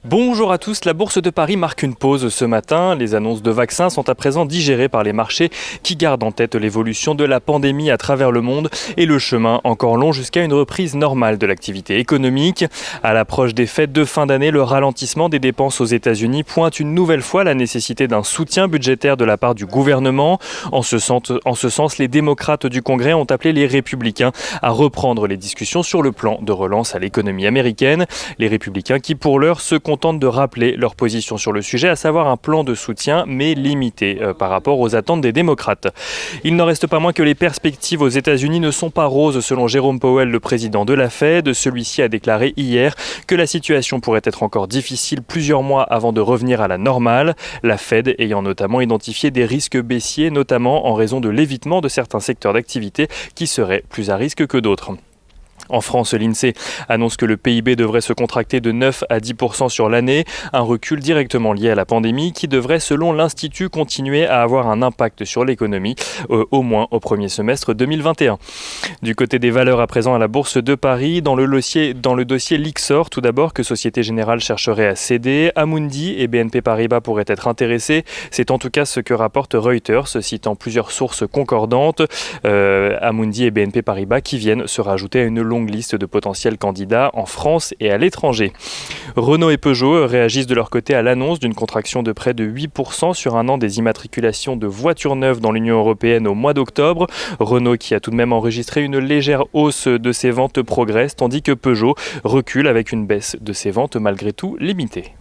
Bonjour à tous, la Bourse de Paris marque une pause ce matin. Les annonces de vaccins sont à présent digérées par les marchés qui gardent en tête l'évolution de la pandémie à travers le monde et le chemin encore long jusqu'à une reprise normale de l'activité économique. À l'approche des fêtes de fin d'année, le ralentissement des dépenses aux États-Unis pointe une nouvelle fois la nécessité d'un soutien budgétaire de la part du gouvernement. En ce sens, les démocrates du Congrès ont appelé les républicains à reprendre les discussions sur le plan de relance à l'économie américaine. Les républicains qui, pour l'heure, se contentent de rappeler leur position sur le sujet, à savoir un plan de soutien, mais limité par rapport aux attentes des démocrates. Il n'en reste pas moins que les perspectives aux États-Unis ne sont pas roses, selon Jérôme Powell, le président de la Fed. Celui-ci a déclaré hier que la situation pourrait être encore difficile plusieurs mois avant de revenir à la normale. La Fed ayant notamment identifié des risques baissiers, notamment en raison de l'évitement de certains secteurs d'activité qui seraient plus à risque que d'autres. En France, l'INSEE annonce que le PIB devrait se contracter de 9 à 10% sur l'année, un recul directement lié à la pandémie qui devrait, selon l'Institut, continuer à avoir un impact sur l'économie, au moins au premier semestre 2021. Du côté des valeurs à présent à la Bourse de Paris, dans le dossier Lyxor, tout d'abord, que Société Générale chercherait à céder, Amundi et BNP Paribas pourraient être intéressés. C'est en tout cas ce que rapporte Reuters, citant plusieurs sources concordantes. Amundi et BNP Paribas qui viennent se rajouter à une longue liste de potentiels candidats en France et à l'étranger. Renault et Peugeot réagissent de leur côté à l'annonce d'une contraction de près de 8% sur un an des immatriculations de voitures neuves dans l'Union européenne au mois d'octobre. Renault, qui a tout de même enregistré une légère hausse de ses ventes, progresse, tandis que Peugeot recule avec une baisse de ses ventes malgré tout limitée.